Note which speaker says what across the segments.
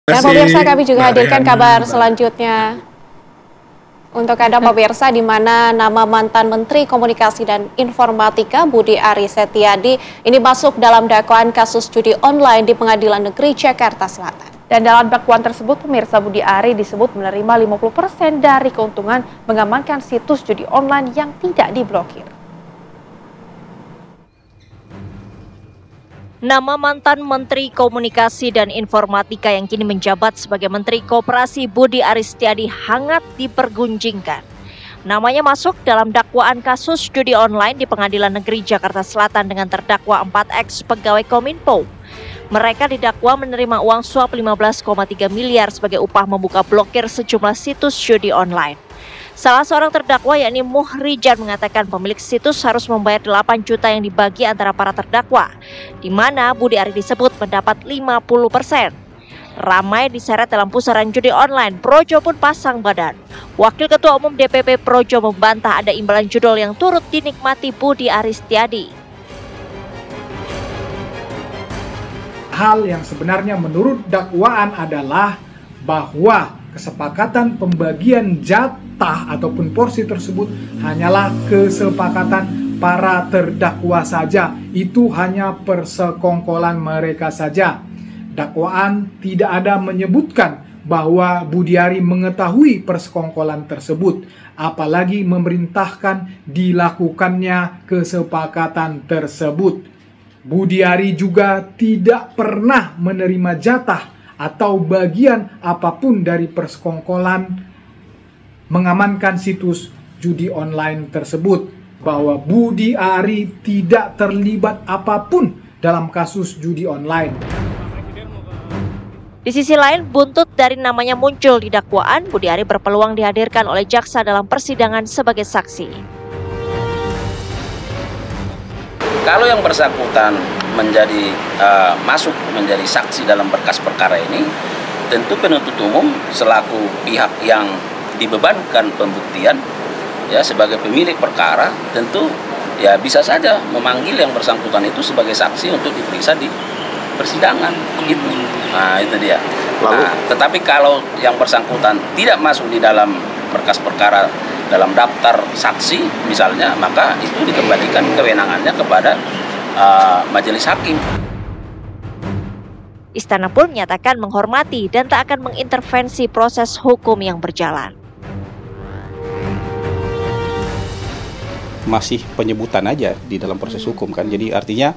Speaker 1: Nah, pemirsa, kami juga hadirkan kabar selanjutnya untuk Anda pemirsa, di mana nama mantan Menteri Komunikasi dan Informatika Budi Aris Setiadi ini masuk dalam dakwaan kasus judi online di Pengadilan Negeri Jakarta Selatan.
Speaker 2: Dan dalam dakwaan tersebut, pemirsa, Budi Aris disebut menerima 50% dari keuntungan mengamankan situs judi online yang tidak diblokir.
Speaker 3: Nama mantan Menteri Komunikasi dan Informatika yang kini menjabat sebagai Menteri Koperasi Budi Aris Setiadi hangat dipergunjingkan. Namanya masuk dalam dakwaan kasus judi online di Pengadilan Negeri Jakarta Selatan dengan terdakwa 4 ex pegawai Kominfo. Mereka didakwa menerima uang suap 15,3 miliar sebagai upah membuka blokir sejumlah situs judi online. Salah seorang terdakwa yakni Muhrijan mengatakan pemilik situs harus membayar 8 juta yang dibagi antara para terdakwa, di mana Budi Aris disebut mendapat 50%. Ramai diseret dalam pusaran judi online, Projo pun pasang badan. Wakil Ketua Umum DPP Projo membantah ada imbalan judul yang turut dinikmati Budi Aris Setiadi.
Speaker 4: Hal yang sebenarnya menurut dakwaan adalah bahwa kesepakatan pembagian jatah ataupun porsi tersebut hanyalah kesepakatan para terdakwa saja. Itu hanya persekongkolan mereka saja. Dakwaan tidak ada menyebutkan bahwa Budi Aris mengetahui persekongkolan tersebut, apalagi memerintahkan dilakukannya kesepakatan tersebut. Budi Aris juga tidak pernah menerima jatah atau bagian apapun dari persekongkolan mengamankan situs judi online tersebut, bahwa Budi Aris tidak terlibat apapun dalam kasus judi online.
Speaker 3: Di sisi lain, buntut dari namanya muncul di dakwaan, Budi Aris berpeluang dihadirkan oleh jaksa dalam persidangan sebagai saksi.
Speaker 5: Kalau yang bersangkutan masuk menjadi saksi dalam berkas perkara ini, tentu penuntut umum selaku pihak yang dibebankan pembuktian ya sebagai pemilik perkara, tentu ya bisa saja memanggil yang bersangkutan itu sebagai saksi untuk diperiksa di persidangan gitu. Nah, itu dia. Nah, tetapi kalau yang bersangkutan tidak masuk di dalam berkas perkara dalam daftar saksi misalnya, maka itu dikembalikan kewenangannya kepada majelis hakim.
Speaker 3: Istana pun menyatakan menghormati dan tak akan mengintervensi proses hukum yang berjalan.
Speaker 6: Masih penyebutan aja di dalam proses hukum kan, jadi artinya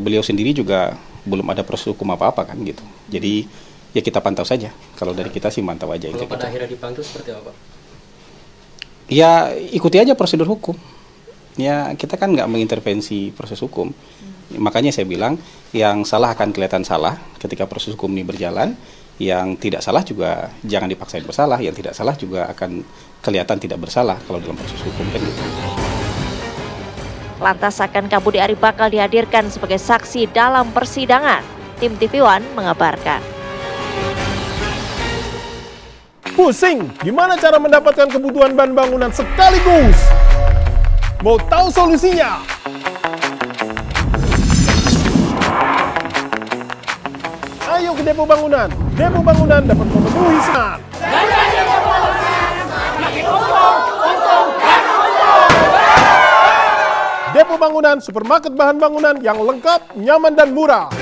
Speaker 6: beliau sendiri juga belum ada proses hukum apa-apa kan gitu. Jadi ya kita pantau saja. Kalau dari kita sih mantau aja.
Speaker 7: Kalau pada akhirnya dipantau seperti apa?
Speaker 6: Ya ikuti aja prosedur hukum. Ya kita kan nggak mengintervensi proses hukum. Makanya saya bilang yang salah akan kelihatan salah ketika proses hukum ini berjalan. Yang tidak salah juga jangan dipaksain bersalah. Yang tidak salah juga akan kelihatan tidak bersalah kalau dalam proses hukum kan gitu.
Speaker 3: Lantas akankah Budi Aris bakal dihadirkan sebagai saksi dalam persidangan? Tim TV One mengabarkan.
Speaker 8: Pusing, gimana cara mendapatkan kebutuhan bahan bangunan sekaligus? Mau tahu solusinya? Ayo ke Depo Bangunan. Depo Bangunan dapat memenuhi syarat. Depo Bangunan, supermarket bahan bangunan yang lengkap, nyaman dan murah.